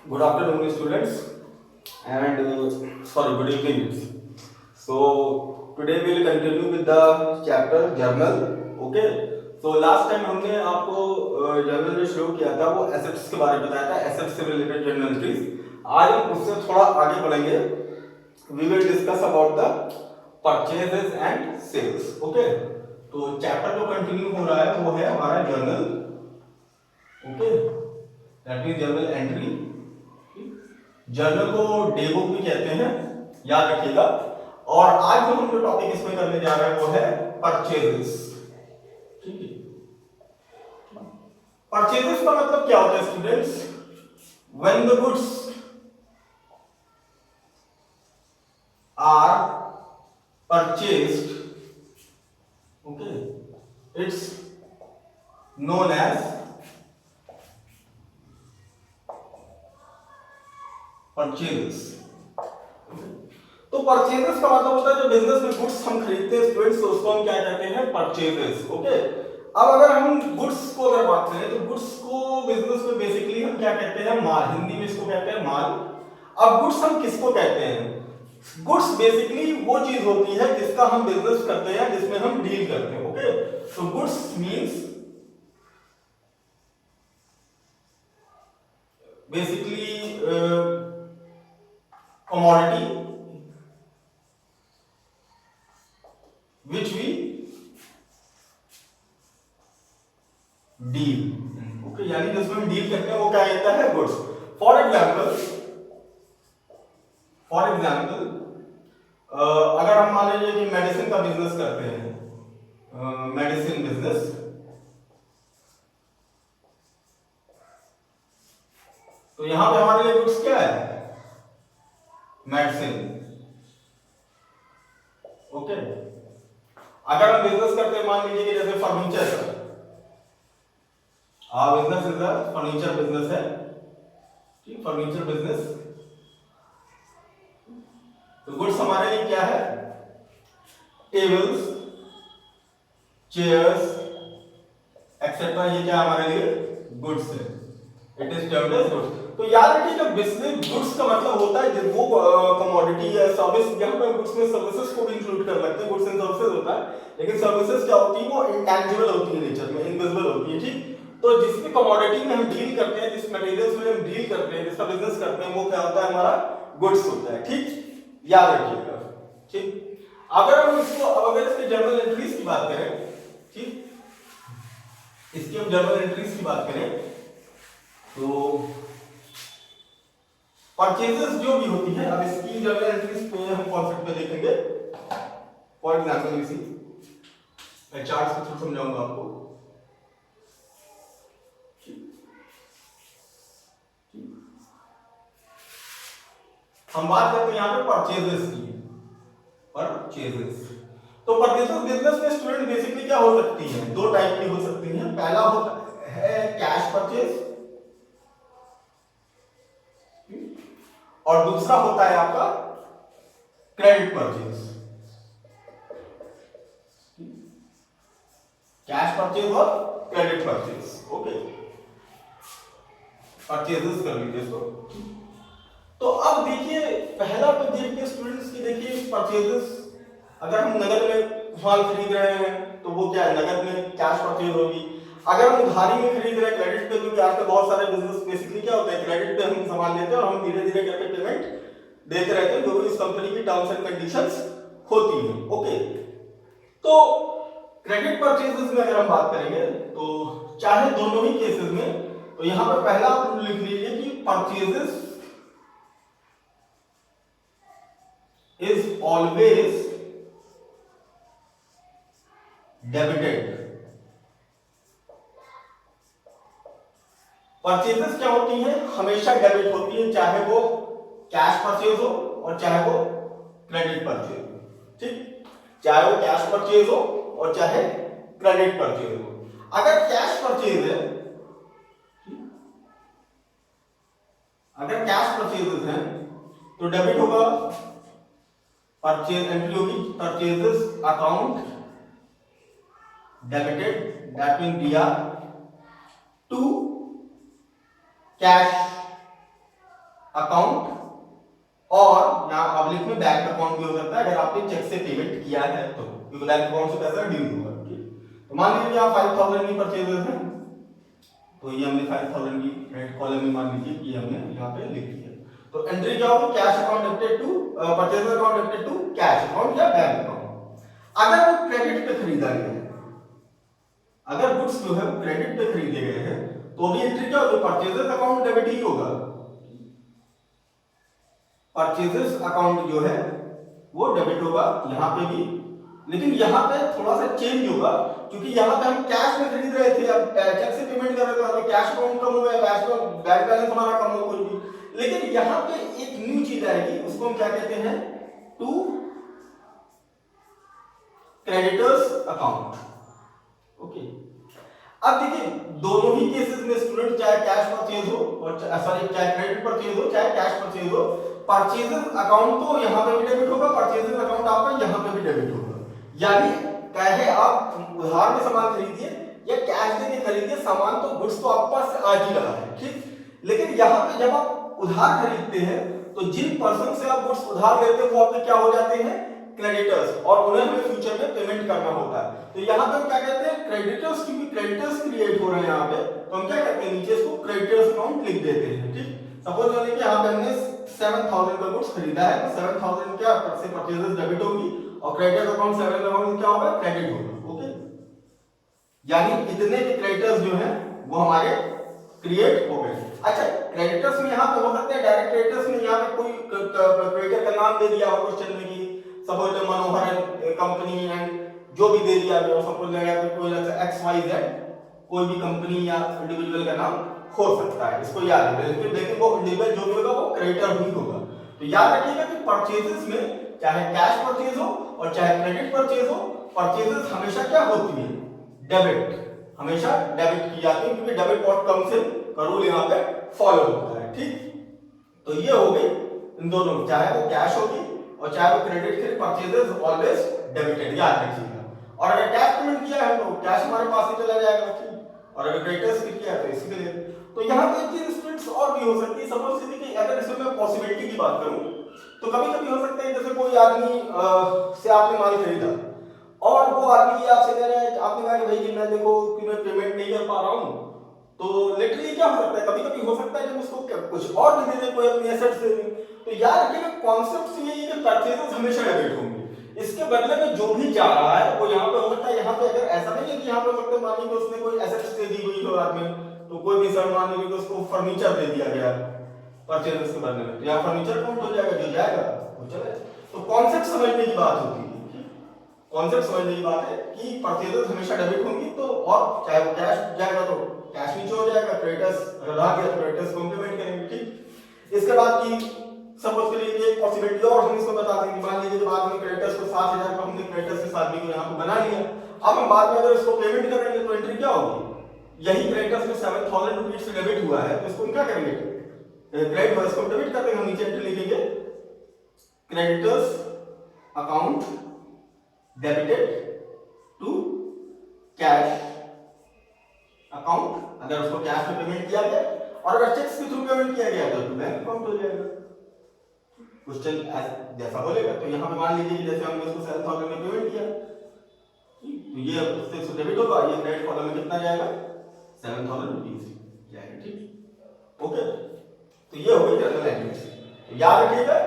Good afternoon, students, and good evening. So today we will continue with the chapter journal. Okay. So last time हमने आपको journal जो शुरू किया था वो एसेट्स के बारे में बताया था, एसेट्स से रिलेटेड जर्नल एंट्रीज. आज हम उससे थोड़ा आगे बढ़ेंगे. We will discuss about the purchases and sales. Okay. तो चैप्टर जो कंटिन्यू हो रहा है वो है हमारा journal. Okay, that mean journal entry. Journal को डे बुक भी कहते हैं, याद रखिएगा. और आज जो हम जो टॉपिक इसमें करने जा रहे हैं वो है परचेजेस. ठीक है. परचेजेस का मतलब क्या होता है students? When the goods are purchased, okay, it's known as purchases. तो परचेजेस का मतलब होता है जो बिजनेस में गुड्स हम खरीदते हैं स्टूडेंट्स, तो उसको हम क्या कहते हैं? परचेजेस. ओके. अब अगर हम गुड्स को अगर बात करें तो गुड्स को बिजनेस में बेसिकली हम क्या कहते हैं? माल. हिंदी में इसको कहते हैं माल. अब गुड्स हम किसको कहते हैं? गुड्स बेसिकली वो चीज होती है जिसका हम बिजनेस करते हैं, जिसमें हम डील करते हैं. ओके. तो goods means basically commodity which we deal. Okay, यानी जिसमें हम डील करते हैं वो क्या कहता है? गुड्स. फॉर एग्जाम्पल अगर हम मान लीजिए कि मेडिसिन का बिजनेस करते हैं, मेडिसिन बिजनेस, तो यहां पे हमारे लिए गुड्स क्या है? मेडिसिन. ओके. अगर हम बिजनेस करते हैं मान लीजिए कि जैसे फर्नीचर का, business is a furniture business है. ठीक, फर्नीचर बिजनेस. तो गुड्स हमारे लिए क्या है? टेबल्स, चेयर्स एक्सेट्रा, ये क्या हमारे लिए? गुड्स है. It is termed as goods. तो याद रखिए जब बिजनेस गुड्स का मतलब होता है वो कमोडिटी या सर्विस. यहाँ पे गुड्स में सर्विसेज को भी इंक्लूड कर सकते हैं. गुड्स एंड सर्विसेज होता है, लेकिन सर्विसेज क्या होती है? वो इंटैंजिबल होती है नेचर में, इनविजिबल होती है. ठीक. तो जिस भी कमोडिटी में हम डील करते हैं, जिस मटेरियल्स में हम डील करते हैं, जिसका बिजनेस करते हैं, वो क्या होता है? हमारा गुड्स होता है. ठीक, याद रखिएगा. ठीक. अगर हम इसको अगर इसके जर्नल एंट्रीज की बात करें, ठीक, इसकी हम जर्नल एंट्रीज की बात करें तो परचेजेस जो भी होती है, अब इसकी जर्नल एंट्रीज पे हम कॉन्सेप्ट पे देखेंगे. फॉर एग्जांपल इसी मैं चार्ट के थ्रू समझाऊंगा आपको. हम बात करते हैं यहां पे परचेजेस की. परचेजेस, तो परचेजेस बिजनेस में स्टूडेंट बेसिकली क्या हो सकती है? दो टाइप की हो सकती है. पहला होता है कैश परचेज और दूसरा होता है आपका क्रेडिट परचेज. कैश परचेज और क्रेडिट परचेज. ओके, परचेजेस कर लीजिए इसको. तो अब देखिए पहला तो देखिए स्टूडेंट्स की, देखिए परचेजेस अगर हम नगद में माल खरीद रहे हैं तो वो क्या है? नगद में कैश परचेज होगी. अगर हम उधारी में खरीद रहे हैं क्रेडिट पे, क्योंकि आजकल बहुत सारे बिजनेस बेसिकली क्या होता है? क्रेडिट पे हम सामान लेते हैं और हम धीरे धीरे करके पेमेंट देते रहते हैं, जो भी इस कंपनी की टर्म्स एंड कंडीशंस होती हैं. ओके. तो क्रेडिट परचेजेस में अगर हम बात करेंगे तो चाहे दोनों ही केसेस में, तो यहां पर पहला आप लिख लीजिए कि purchases is always debited. Purchases क्या होती है? हमेशा डेबिट होती है, चाहे वो कैश परचेज हो और चाहे वो क्रेडिट परचेज हो. ठीक, चाहे वो कैश परचेज हो और चाहे क्रेडिट परचेज हो. अगर कैश परचेज है, अगर कैश परचेजेस है तो डेबिट होगा, परचेज एंट्री होगी purchases account debited, that means DR to cash account, और यहाँ पब्लिक में बैंक अकाउंट भी हो सकता है अगर आपने चेक से पेमेंट किया है तो, क्योंकि बैंक अकाउंट से पैसा ड्यू होगा। तो मान लीजिए यहाँ 5000 की परचेजेस है, तो ये हमने 5000 की क्रेडिट कॉलम में मान लीजिए कि हमने यहाँ पे लिख दिया। तो एंट्री क्या होगी, cash account debited to purchase account debited to cash account या बैंक अकाउंट। अगर वो क्रेडिट पे खरीदा गया है, अगर गुड्स जो है वो क्रेडिट पे खरीदे गए हैं तो भी एंट्री क्या होगी, परचेजेस अकाउंट डेबिट ही होगा। परचेजेस अकाउंट जो है वो डेबिट होगा यहाँ पे भी, लेकिन यहाँ पे थोड़ा सा चेंज होगा, क्योंकि यहाँ पे हम कैश में खरीद रहे थे, अब चेक से पेमेंट कर रहे थे, हमें कैश अकाउंट कम हो गया, कैश में बैंक बैलेंस हमारा कम हो कोई भी, लेकिन यहाँ पे एक न्यू चीज आएगी, उसको हम क्या कहते हैं, टू क्रेडिटर्स अकाउंट। ओके, अब देखिए दोनों ही केसेस में स्टूडेंट चाहे कैश परचेज हो और सॉरी चाहे क्रेडिट परचेज हो चाहे कैश परचेज हो, परचेजेस अकाउंट तो यहाँ पे भी डेबिट होगा, परचेजेस अकाउंट आपका यहाँ पे भी डेबिट होगा। यानी चाहे आप उधार में सामान खरीदिए या कैश देके खरीदिए, सामान तो गुड्स तो आपके पास आ ही रहा है, ठीक। लेकिन यहाँ पे जब आप उधार खरीदते हैं तो जिन पर्सन से आप गुड्स उधार लेते हैं वो आपके क्या हो जाते हैं, क्रेडिटर्स, और उन्हें हमें फ्यूचर में पेमेंट करना होता है। तो यहाँ पे हम क्या कहते हैं, क्रेडिटर्स, क्योंकि क्रेडिटर्स क्रिएट हो रहे हैं यहाँ पे, तो हम क्या करते हैं, नीचे इसको क्रेडिटर्स अकाउंट लिख देते हैं, ठीक। सपोज मैंने कि यहाँ पे हमने 7000 का गुड्स खरीदा है, तो 7000 क्या से परचेजेस डेबिट होगी और क्रेडिट अकाउंट 7 अकाउंट क्या होगा, क्रेडिट होगा। ओके, यानी इतने के क्रेडिटर्स जो हैं वो हमारे क्रिएट हो गए। अच्छा, क्रेडिटर्स में यहाँ पे हो सकते हैं डायरेक्ट क्रेडिटर्स में यहाँ पे कोई क्रेडिटर का नाम दे दिया हो क्वेश्चन में, कि सपोज मनोहर कंपनी एंड जो भी दे दिया गया, सपोज लगा कोई XYZ कोई भी कंपनी या इंडिविजुअल का नाम हो सकता है, इसको याद रखिए, लेकिन वो इंडिविजुअल जो भी होगा वो क्रेडिटर ही होगा। तो याद रखिएगा कि परचेजेस में चाहे कैश परचेज हो और चाहे क्रेडिट परचेज हो, परचेजेस हमेशा क्या होती है, डेबिट, हमेशा डेबिट की जाती है, क्योंकि डेबिट व्हाट कम्स इन का रूल यहाँ पे फॉलो होता है, ठीक। तो ये हो गई इन दोनों, चाहे वो कैश होगी और चाहे वो क्रेडिट के, परचेजेस ऑलवेज डेबिटेड, याद रखिएगा। और अगर कैश पेमेंट किया है तो कैश हमारे पास ही चला जाएगा, ठीक। और अगर क्रेडिटर्स भी किया है तो इसी के लिए। तो यहाँ पे एक चीज स्टूडेंट्स और भी हो सकती है, सपोज कि अगर इसमें मैं पॉसिबिलिटी की बात करूं तो कभी कभी हो सकता है जैसे कोई आदमी से आपने माल खरीदा और वो आदमी आपसे कह रहा है, आपने कहा कि भाई जी मैं देखो कि मैं पेमेंट नहीं कर पा रहा हूं, तो लिटरली क्या हो सकता है, कभी कभी हो सकता है कि उसको कुछ और भी दे दे, कोई अपनी एसेट्स दे दे। तो याद रखिएगा कॉन्सेप्ट ये है कि परचेजेस हमेशा डेबिट होंगे, इसके बदले में जो भी जा रहा है वो यहाँ पे हो सकता है, यहाँ पे अगर ऐसा नहीं है कि यहाँ पे हो सकता है मान लीजिए उसने कोई एसेट्स दे दी हुई हो आदमी, तो कोई भी सर मान लीजिए उसको फर्नीचर दे दिया गया परचेजेस के बदले में, तो यहाँ फर्नीचर काउंट हो जाएगा, जो जाएगा वो चले। तो कॉन्सेप्ट समझने की बात होती है, कॉन्सेप्ट समझने की बात है कि परचेजेस हमेशा डेबिट होंगी, तो और चाहे वो कैश जाएगा तो कैश नीचे हो जाएगा, क्रेडिटर्स अगर रह गया तो क्रेडिटर्स कॉम्प्लीमेंट करेंगे, ठीक। इसके बाद की सपोज के लिए एक पॉसिबिलिटी और हम इसको बता देंगे, मान लीजिए बाद में क्रेडिटर्स को 7000 का हमने क्रेडिटर्स के साथ भी यहाँ पे बना लिया, अब हम बाद में अगर इसको पेमेंट करेंगे तो एंट्री क्या होगी, यही क्रेडिटर्स में 7000 रुपीस से डेबिट हुआ है, तो इसको क्या करेंगे, क्रेडिट हुआ इसको डेबिट कर देंगे, हम नीचे एंट्री लिखेंगे creditors account debited to cash account, अगर उसको कैश में पेमेंट किया गया, और अगर चेक्स के थ्रू पेमेंट किया गया तो बैंक अकाउंट हो जाएगा। क्वेश्चन जैसा बोलेगा, तो यहाँ पे मान लीजिए कि जैसे हमने उसको 7000 में पेमेंट किया, तो ये उससे डेबिट होगा, ये क्रेडिट कॉलम में कितना जाएगा, 7000 रुपीस जाएगा, ठीक। ओके, तो ये हो गई जनरल एंट्रीज। तो याद रखिएगा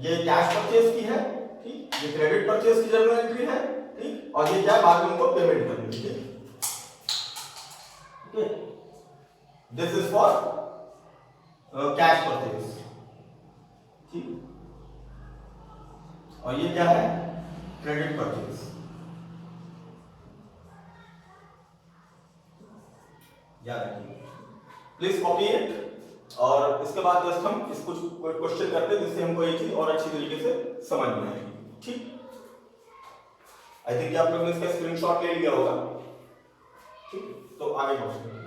ये कैश परचेज की है, ठीक, ये क्रेडिट परचेज की जनरल एंट्री है, ठीक, और ये क्या बाद में उनको पेमेंट करनी है, ठीक। Okay, this is for cash purchase, ठीक। और ये क्या है, क्रेडिट परचेज। याद रखिए, प्लीज कॉपी इट, और इसके बाद जस्ट हम इस कुछ क्वेश्चन करते हैं जिससे हमको ये चीज और अच्छी तरीके से समझ में आएगी, ठीक। आई थिंक आप लोगों ने इसका स्क्रीनशॉट ले लिया होगा, ठीक। तो आगे बढ़ते हैं।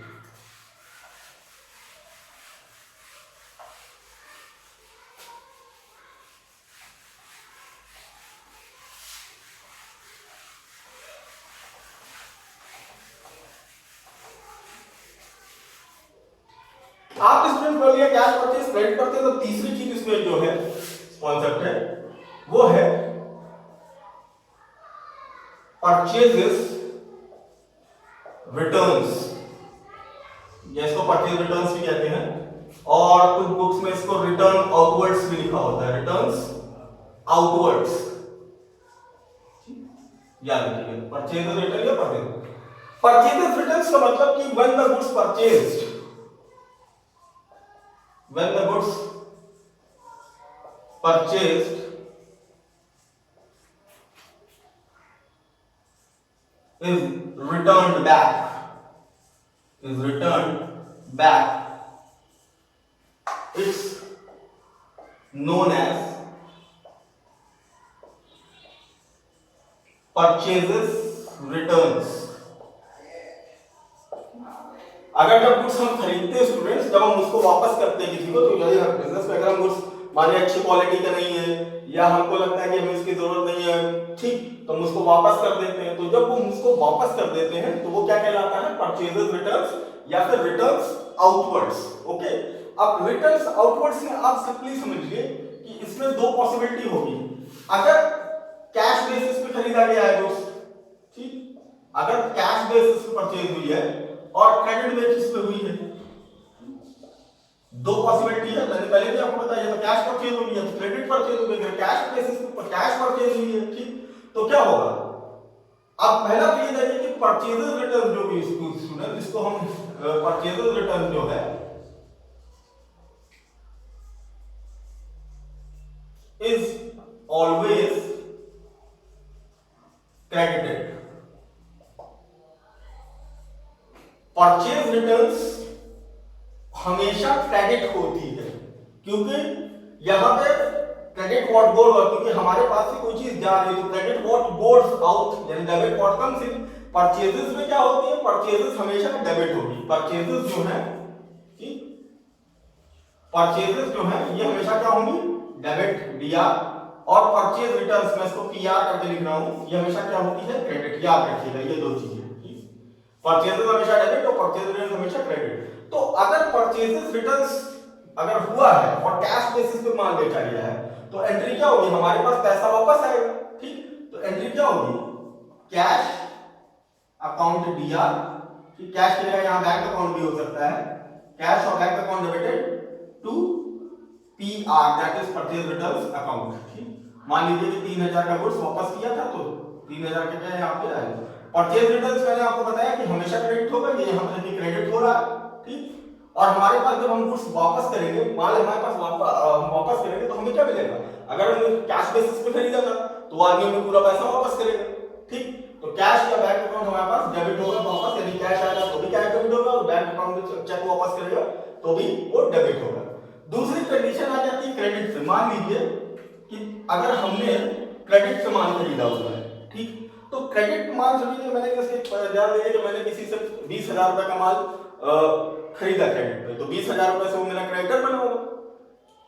आप स्टूडेंट बोलिए कैश परचेज क्रेडिट परचेज, तो तीसरी चीज इसमें जो है कॉन्सेप्ट है वो है परचेजेस रिटर्न्स, जिसको परचेज रिटर्न्स भी कहते हैं, और कुछ बुक्स में इसको रिटर्न आउटवर्ड्स भी लिखा होता है, रिटर्न्स आउटवर्ड्स, याद रखिए परचेज रिटर्न या परचेज रिटर्न्स का मतलब कि when the goods purchased, when the goods purchased is returned back, it's known as purchases returns। अगर जब गुड्स हम खरीदते हैं स्टूडेंट्स, जब हम उसको वापस करते हैं किसी को, तो यदि हम बिजनेस में अगर हम गुड्स माने अच्छी क्वालिटी का नहीं है या हमको लगता है कि हमें इसकी जरूरत नहीं है, ठीक, तो हम उसको वापस कर देते हैं। तो जब वो उसको वापस कर देते हैं तो वो क्या कहलाता है, परचेजेस रिटर्न्स या फिर रिटर्न्स आउटवर्ड्स। ओके, अब रिटर्न्स आउटवर्ड्स में आप सिंपली समझिए कि इसमें दो पॉसिबिलिटी होगी। अगर कैश बेसिस पे खरीदा गया है गुड्स, ठीक, अगर कैश बेसिस पे परचेज हुई है और क्रेडिट बेसिस पे हुई है, दो पॉसिबिलिटी है। मैंने पहले भी आपको बताया था, कैश परचेज हुई है तो क्रेडिट परचेज हुई है, कैश बेसिस पे कैश परचेज हुई है, ठीक, तो क्या होगा। अब पहला तो ये देखिए कि परचेजेस रिटर्न जो भी स्टूडेंट, इसको हम परचेजेस रिटर्न जो है is always credited. Purchase returns हमेशा क्रेडिट होती है, क्योंकि यहां पे क्रेडिट व्हाट गोज आउट, क्योंकि हमारे पास से कोई चीज जा रही है तो क्रेडिट व्हाट गोज आउट, यानी debit what comes in. Purchases में क्या होती है, परचेजेस हमेशा डेबिट होगी। परचेजेस जो है, ठीक, परचेजेस जो है ये हमेशा क्या होंगी, डेबिट, डीआर, और परचेज रिटर्न्स, मैं इसको पीआर करके लिख रहा हूं, ये हमेशा क्या होती है, क्रेडिट। याद रखिएगा ये दो चीजें, परचेजेस हमेशा डेबिट और परचेज रिटर्न हमेशा क्रेडिट। तो अगर परचेजेस रिटर्न्स अगर हुआ है और कैश बेसिस पे माल बेचा गया है, तो एंट्री क्या होगी, हमारे पास पैसा वापस आएगा, ठीक, तो एंट्री क्या होगी, कैश अकाउंट डीआर, ठीक, कैश की जगह यहां बैंक अकाउंट भी हो सकता है, कैश और bank account debited to PR, that is purchase returns account. ठीक, मान लीजिए कि 3000 का गुड्स वापस किया था तो 3000 के क्या यहां पे आए। परचेज रिटर्न्स मैंने आपको बताया कि हमेशा क्रेडिट होगा, ये यहां पर देखिए क्रेडिट हो रहा है, ठीक, और हमारे पास जब हम गुड्स वापस करेंगे, माल हमारे पास वापस करेंगे तो हमें क्या मिलेगा, अगर हमने कैश बेसिस पे खरीदा था तो आदमी हमें पूरा पैसा वापस करेगा, ठीक, तो कैश या बैंक अकाउंट हमारे पास डेबिट होगा वापस, यदि कैश आएगा तो भी कैश डेबिट होगा और बैंक अकाउंट में चेक वापस करेगा तो भी वो डेबिट होगा। दूसरी कंडीशन आ जाती है क्रेडिट से। मान लीजिए कि अगर हमने क्रेडिट से माल खरीदा हुआ है, ठीक, तो क्रेडिट माल समझिए मैंने कि मैंने किसी से 20,000 रुपए का माल खरीदा क्रेडिट पे, तो 20,000 रुपए से वो मेरा क्रेडिटर बना होगा,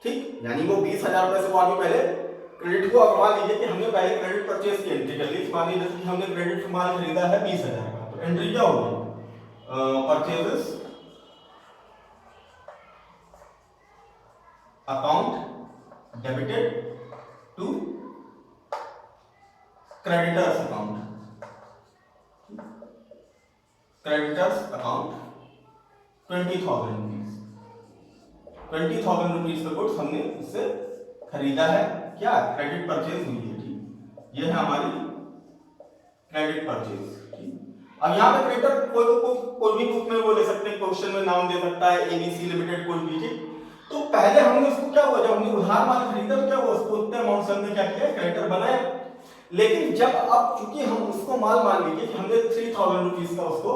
ठीक, यानी वो 20,000 रुपए से वो आदमी पहले क्रेडिट को, मान लीजिए कि हमने पहले क्रेडिट परचेज की एंट्री कर ली, मान लीजिए कि हमने क्रेडिट माल खरीदा है 20,000 का, तो एंट्री क्या होगी, purchases account debited to creditors account, creditors account 20,000 rupees, 20,000 rupees का गुड्स हमने इससे खरीदा है, क्या क्रेडिट परचेज हुई है, ठीक, ये है हमारी क्रेडिट परचेज, ठीक। अब यहाँ पे क्रेडिटर कोई भी बुक में वो ले सकते हैं, क्वेश्चन में नाम दे सकता है एबीसी लिमिटेड कोई भी, ठीक। तो पहले हमने उसको क्या हुआ, जब हमने उधार माल खरीदा तो क्या हुआ, उसको उतने अमाउंट से हमने क्या किया, क्रेडिटर बनाया। लेकिन जब अब चूंकि हम उसको माल मान लीजिए कि हमने 3,000 रुपीज का उसको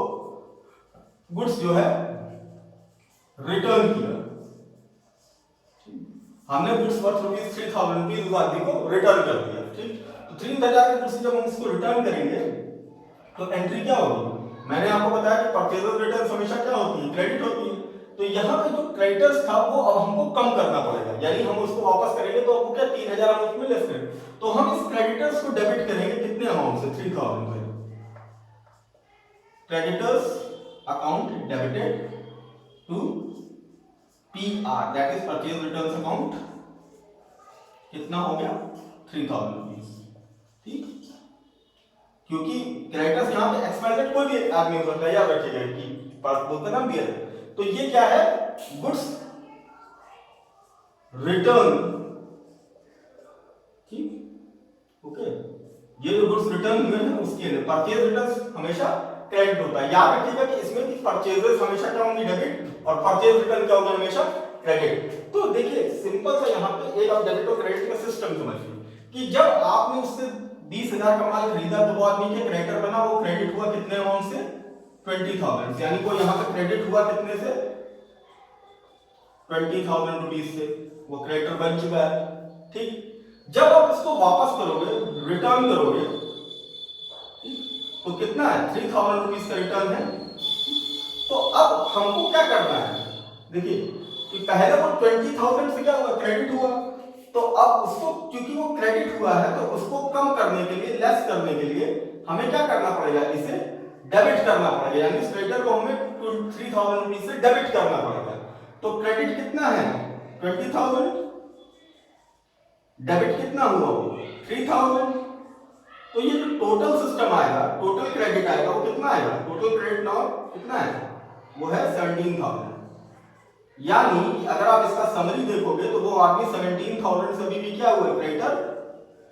गुड्स जो है रिटर्न किया, हमने गुड्स वर्थ रुपीज 3,000 रुपीज उस आदमी को रिटर्न कर दिया, ठीक। तो 3,000 के गुड्स जब हम उसको रिटर्न करेंगे तो एंट्री क्या होगी, मैंने आपको बताया कि परचेजर रिटर्न हमेशा क्या होती है, क्रेडिट होती है। तो यहाँ पे जो क्रेडिटर्स था वो अब हमको कम करना पड़ेगा, यानी हम उसको वापस करेंगे तो आपको क्या 3,000 हम उसमें लेस करेंगे, तो हम इस क्रेडिटर्स को डेबिट करेंगे कितने अमाउंट से, 3,000 से। Creditors account debited to PR that is purchase return account कितना हो गया 3000 रुपीज। ठीक, क्योंकि क्रेडिटर्स यहाँ पे एक्सपेंसेड कोई भी आदमी हो सकता है, याद रखिएगा कि पास बोलते ना बियर। तो ये क्या है, गुड्स रिटर्न। ठीक, ओके, ये जो गुड्स रिटर्न हुए हैं उसके लिए परचेज रिटर्न हमेशा क्रेडिट होता है। याद रखिएगा कि इसमें कि परचेजेस हमेशा क्या होंगी डेबिट और परचेज रिटर्न क्या होगा हमेशा क्रेडिट। तो देखिए सिंपल सा यहाँ पे एक आप डेबिट और क्रेडिट का सिस्टम समझिए कि जब आपने उससे 20,000 का माल खरीदा तो वो आदमी के क्रेडिटर बना, वो क्रेडिट हुआ कितने अमाउंट से 20,000, यानी वो यहाँ पे क्रेडिट हुआ कितने से 20,000 रुपीज से, वो क्रेडिटर बन चुका है। ठीक, जब आप इसको वापस करोगे रिटर्न करोगे तो कितना है 3,000 रुपीज का रिटर्न है। तो अब हमको क्या करना है, देखिए कि पहले वो 20,000 से क्या हुआ क्रेडिट हुआ, तो अब उसको क्योंकि वो क्रेडिट हुआ है तो उसको कम करने के लिए लेस करने के लिए हमें क्या करना पड़ेगा, इसे डेबिट करना पड़ेगा, यानी इस क्रेडिटर को हमें 3,000 रुपीज से डेबिट करना पड़ेगा। तो क्रेडिट कितना है 20,000, डेबिट कितना हुआ 3,000। तो ये जो टोटल सिस्टम आएगा, टोटल क्रेडिट आएगा वो कितना आएगा, टोटल क्रेडिट नाउ कितना है, वो है 17,000। यानी अगर आप इसका समरी देखोगे तो वो आदमी 17,000 से भी क्या हुआ क्रेडिटर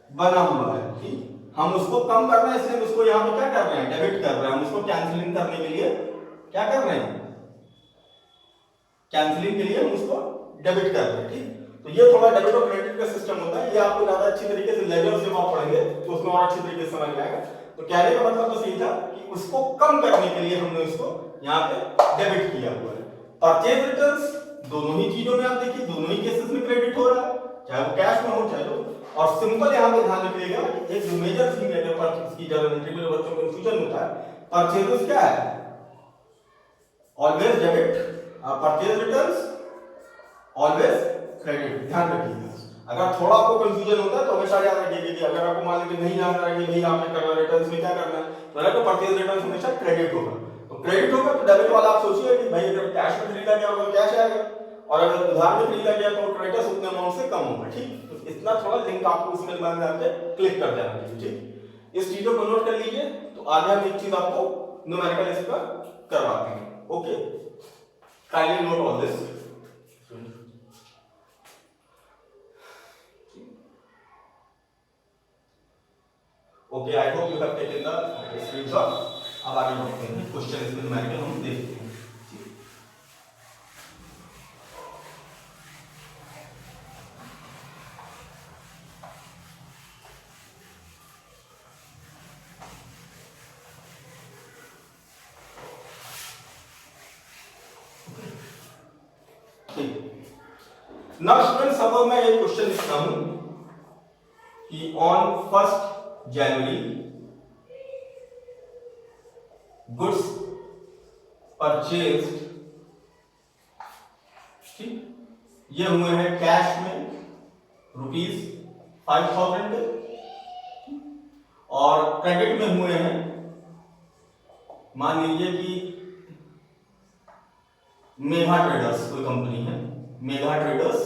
बना हुआ है। ठीक, हम उसको कम करना है इसलिए उसको यहाँ पे क्या कर रहे हैं डेबिट कर रहे हैं, हम उसको कैंसिलिंग करने के लिए क्या कर रहे हैं, कैंसिलिंग के लिए हम उसको डेबिट कर रहे हैं। ठीक, तो ये थोड़ा डेबिट और क्रेडिट का सिस्टम होता है, ये आपको ज्यादा अच्छी तरीके से लेजर से आप पढ़ेंगे तो उसमें और अच्छी तरीके से समझ में आएगा। तो कहने का मतलब बस यही था कि उसको कम करने के लिए हमने उसको यहाँ पे डेबिट किया हुआ है। परचेज रिटर्न्स दोनों ही चीजों में आप देखिए दोनों ही केसेस में क्रेडिट हो रहा है, चाहे वो कैश में हो चाहे तो। और सिंपल यहाँ पे ध्यान रखिएगा कि एक जो मेजर थिंग है परचेज की जर्नल एंट्री में बच्चों को कंफ्यूजन होता है, परचेजेस क्या है always debit, purchase returns always credit. ध्यान रखिएगा, अगर थोड़ा आपको कंफ्यूजन होता है तो हमेशा याद रखिएगा कि अगर आपको मान लीजिए नहीं याद आ रहा है कि भाई आपने करना रिटर्न्स में क्या करना है तो परचेज रिटर्न्स हमेशा क्रेडिट होगा। तो क्रेडिट होगा तो डेबिट वाला आप सोचिए कि भाई अगर कैश में खरीदा गया होगा तो कैश आएगा और अगर उधार में खरीदा गया तो क्रेडिटर्स उतने अमाउंट से कम होगा। ठीक, तो इतना थोड़ा लिंक आपको उसमें दिमाग में आके क्लिक कर देना चाहिए। ठीक, इस चीजों को नोट कर लीजिए, तो आगे हम एक चीज आपको न्यूमेरिकल इसका करवाते हैं। Okay, kindly note all this. Okay, I hope you have taken the screenshot. अब आगे बढ़ते हैं, क्वेश्चन इसमें न्यूमेरिकल हम देखते हैं। नाउ स्टूडेंट्स अब मैं एक क्वेश्चन लिखता हूं कि ऑन 1 जनवरी गुड्स परचेज्ड, ठीक, ये हुए हैं कैश में ₹5,000 और क्रेडिट में हुए हैं, मान लीजिए कि मेगा ट्रेडर्स कोई कंपनी है, मेगा ट्रेडर्स,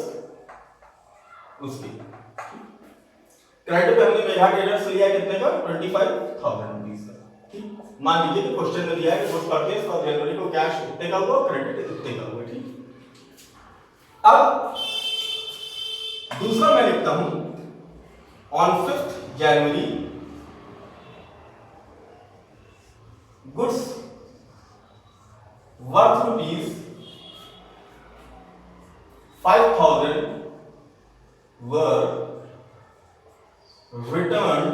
उसकी क्रेडिट पे हमने मेगा ट्रेडर्स लिया कितने का 25,000 रुपीज का। ठीक, मान लीजिए कि क्वेश्चन में दिया है कि गुड्स परचेज फॉर जनवरी को कैश इतने का हुआ, क्रेडिट इतने का हुआ। ठीक, अब दूसरा मैं लिखता हूं on 5 January goods worth ₹5,000 were returned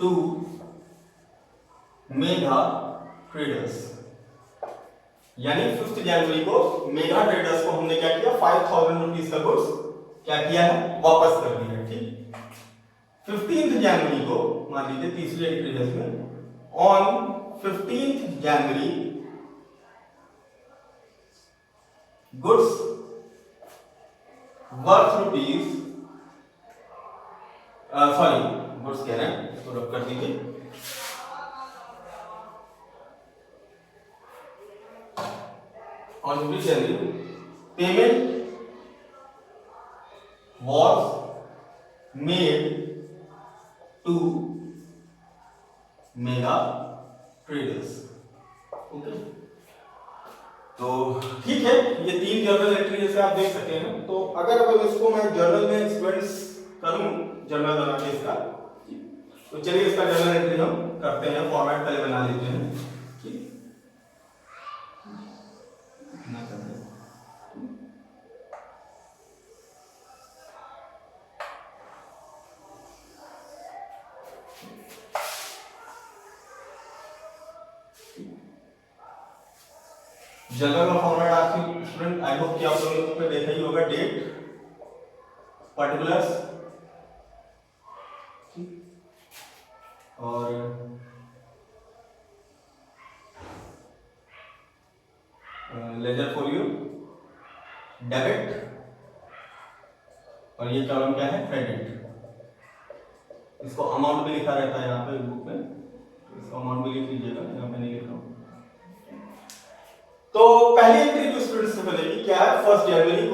to mega traders. यानी 5 जनवरी को मेगा ट्रेडर्स को हमने क्या किया 5,000 रुपीज का गुड्स क्या किया है वापस कर दिया। ठीक, 15 जनवरी को मान लीजिए तीसरी एंट्री है इसमें, on 15 January goods worth rupees, sorry goods कह रहे हैं इसको रब कर दीजिए, on 15 January payment was made to mega traders. Okay, तो ठीक है, ये 3 जर्नल एंट्री जैसे आप देख सकते हैं। तो अगर अब इसको मैं जर्नल में एक्सपेरिमेंट्स करूं, जर्नल बना के इसका, तो चलिए इसका जर्नल एंट्री हम करते हैं। फॉर्मेट पहले बना लेते हैं। जर्नल का फॉर्मेट आपकी स्टूडेंट आई होप कि आप लोगों ने देखा ही होगा। डेट, पर्टिकुलर्स और लेजर फोलियो, डेबिट, और ये कॉलम क्या है, क्रेडिट। इसको अमाउंट भी लिखा रहता है यहाँ पे बुक में, तो इसको अमाउंट भी लिख लीजिएगा, यहाँ पे नहीं लिख रहा हूँ। तो पहली एंट्री जो स्टूडेंट्स से बनेगी क्या है, 1 जनवरी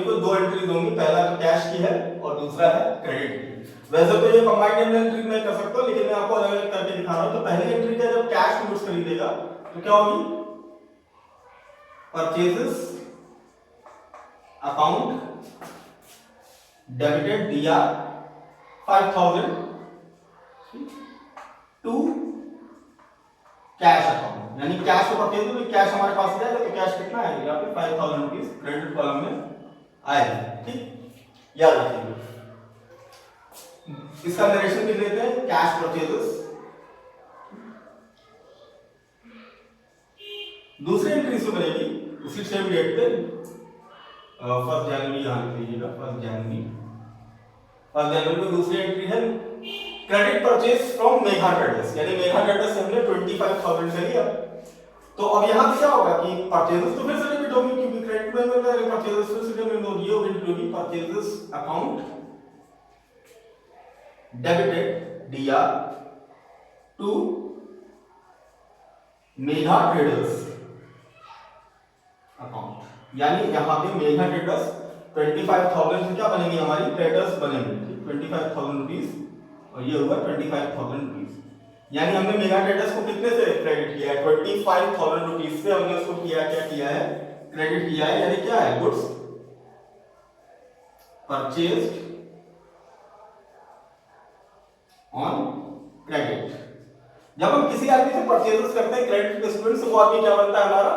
को 2 एंट्री दूंगी। पहला तो कैश की है और दूसरा है क्रेडिट की। वैसे तो ये कंबाइंड एंट्री मैं कर सकता हूं, लेकिन मैं आपको अलग अलग करके दिखा रहा हूं। तो पहली एंट्री क्या, जब कैश गुड्स खरीदेगा तो क्या होगी, परचेजेस अकाउंट डेबिटेड दिया 5000 टू कैश अकाउंट, यानी कैश को परचेज तो कैश हमारे पास जाएगा, तो कैश कितना आएगा यहाँ पे 5000 रुपीज क्रेडिट कॉलम में आएगा। ठीक, याद रखिए। इसका नरेशन लिख लेते हैं, कैश परचेजेस। दूसरी एंट्री से बनेगी उसी सेम डेट पे, 1 जनवरी यहाँ लिख लीजिएगा, 1 जनवरी को दूसरी एंट्री है credit purchase from mega traders, यानी मेगा ट्रेडर्स से हमने 25000 से लिया। तो अब यहां पे क्या होगा कि परचेजेस तो फिर से रिपीट होंगे, क्योंकि क्रेडिट में परचेजेस फिर से रिपीट होगी। ये होगी परचेजेस अकाउंट डेबिटेड दिया टू मेगा ट्रेडर्स अकाउंट, यानी यहां पे मेगा ट्रेडर्स 25000 से क्या बनेंगे, हमारी ट्रेडर्स बनेंगे। 25000 रुपीज और ये होगा 25000 रुपीज, यानी हमने मेगा ट्रेडर्स को कितने से क्रेडिट किया है, 25000 रुपीज से हमने उसको किया, क्या किया है, क्रेडिट किया है। यानी क्या है, गुड्स परचेज्ड ऑन क्रेडिट। जब हम किसी आदमी से परचेजेस करते हैं क्रेडिट स्टूडेंट से, वो आदमी क्या बनता है, हमारा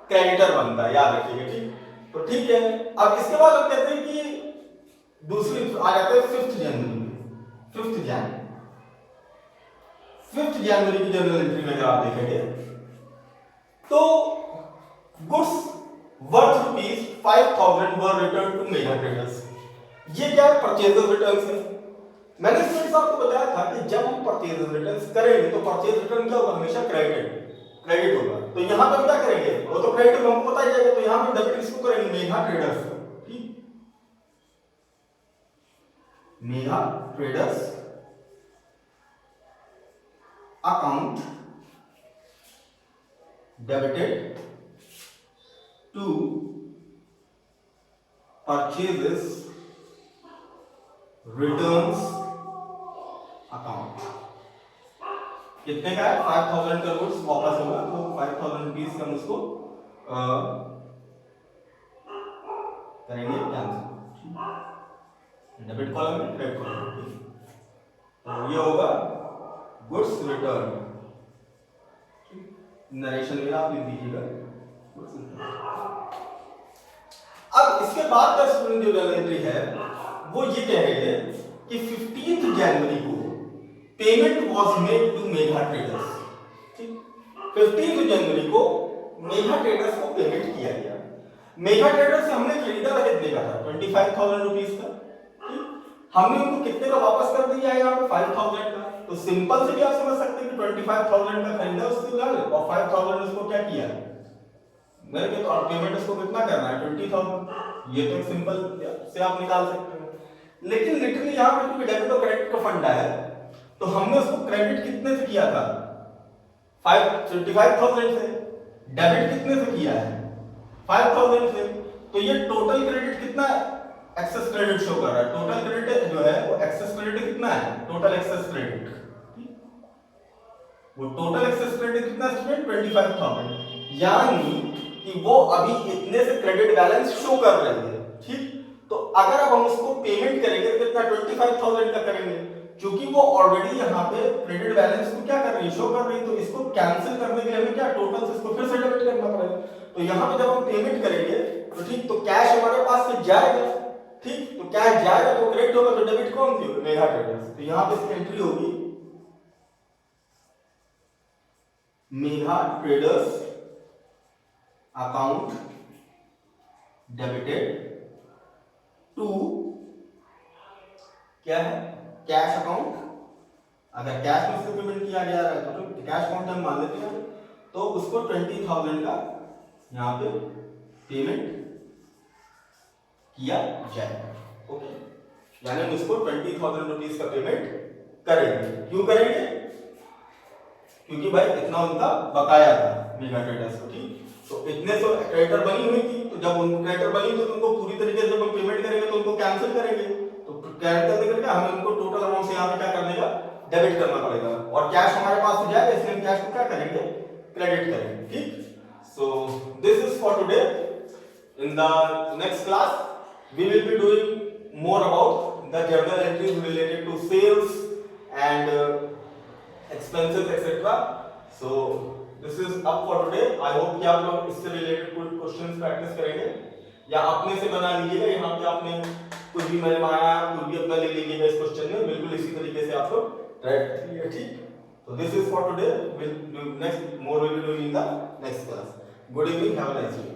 क्रेडिटर बनता है, याद रखिएगा। ठीक, तो ठीक है। अब इसके बाद हम कहते हैं कि दूसरी आ जाते हैं 5 जनवरी, 5 जनवरी की जर्नल एंट्री में अगर आप देखेंगे तो goods worth rupees 5000 were return to mega traders. ये क्या है, परचेजेस रिटर्न्स है। मैंने स्टूडेंट्स आपको बताया था कि जब हम परचेजेस रिटर्न्स करेंगे तो परचेज रिटर्न क्या होगा, हमेशा क्रेडिट होगा। तो यहां पर क्या करेंगे, वो तो क्रेडिट हमको पता ही जाएगा, तो यहां पर डेबिट किसको करेंगे, मेगा ट्रेडर्स। ठीक, mega traders account debited to purchases returns account. कितने का है, 5000 का गुड्स वापस होगा, तो 5000 रुपीज का हम उसको करेंगे कैंसिल, डेबिट कॉलम में, क्रेडिट कॉलम में। तो ये होगा गुड्स रिटर्न। नरेशन में आप लिख दीजिएगा। अब इसके बाद का स्टूडेंट जो जर्नल एंट्री है वो ये कह रहे हैं कि 15 जनवरी को payment was made to mega traders. ठीक, 15 जनवरी को मेगा ट्रेडर्स को पेमेंट किया गया। मेगा ट्रेडर्स से हमने खरीदा था कितने का था, 25000 रुपीज का। हमने उनको कितने का वापस कर दिया है यहाँ पे, 5000 का। तो सिंपल से भी आप समझ सकते हैं कि 25000 का खरीदा उसके बाद और 5000 उसको क्या किया, मेरे के तो पेमेंट उसको कितना करना है, 20000। ये तो सिंपल से आप निकाल सकते हैं। लेकिन लिटरली यहाँ पे क्योंकि डेबिट और क्रेडिट का फंडा है, तो हमने उसको क्रेडिट कितने से किया था, 25000 से। डेबिट कितने से किया है, 5000 से, तो ये टोटल क्रेडिट कितना है, एक्सेस क्रेडिट शो कर रहा है। टोटल क्रेडिट जो है वो एक्सेस क्रेडिट कितना है, टोटल एक्सेस क्रेडिट, वो टोटल एक्सेस क्रेडिट कितना स्टूडेंट 25000, यानी कि वो अभी इतने से क्रेडिट बैलेंस शो कर रही है। ठीक, तो अगर अब हम उसको पेमेंट करेंगे तो कितना 25000 का करेंगे, क्योंकि वो ऑलरेडी यहाँ पे क्रेडिट बैलेंस को क्या कर रही है, शो कर रही है। तो इसको कैंसिल करने के लिए हमें क्या टोटल से इसको फिर से डेबिट करना पड़ेगा। तो यहाँ पे जब हम पेमेंट करेंगे तो ठीक, तो कैश हमारे पास से जाएगा। ठीक, तो कैश जाएगा तो क्रेडिट होगा, तो डेबिट कौन सी होगी, मेगा ट्रेडर्स। तो यहाँ पे इसकी एंट्री होगी mega traders account debited to क्या है, कैश अकाउंट। अगर कैश में से पेमेंट किया जा रहा है तो कैश अकाउंट हम मान लेते हैं, तो उसको 20000 का यहाँ पे पेमेंट किया जाएगा। ओके, यानी हम इसको 20000 रुपीज का पेमेंट करेंगे। क्यों करेंगे, क्योंकि भाई इतना उनका बकाया था मेगा ट्रेडर्स को। ठीक, तो इतने से क्रेडिटर बनी हुई थी, तो जब उन क्रेडिटर बनी तो उनको पूरी तरीके से जब हम पेमेंट करेंगे तो उनको कैंसिल करेंगे। तो कैंसिल करके हमें उनको टोटल अमाउंट से यहाँ पे क्या करने का, डेबिट करना पड़ेगा। और कैश हमारे पास जाएगा, इसलिए हम कैश को क्या करेंगे, क्रेडिट करेंगे। ठीक, so this is for today. In the next class we will be doing more about the journal entries related to sales and expenses etc. So this is up for today. I hope कि आप लोग इससे related कुछ questions practice करेंगे या अपने से बना लीजिएगा। यहाँ पे आपने कुछ भी मैंने बनाया, कुछ भी अपना ले लीजिएगा इस क्वेश्चन में, बिल्कुल इसी तरीके से आप लोग ट्राई करिए। ठीक, तो this is for today, will next more will be doing in the next class. Good evening, have a nice day.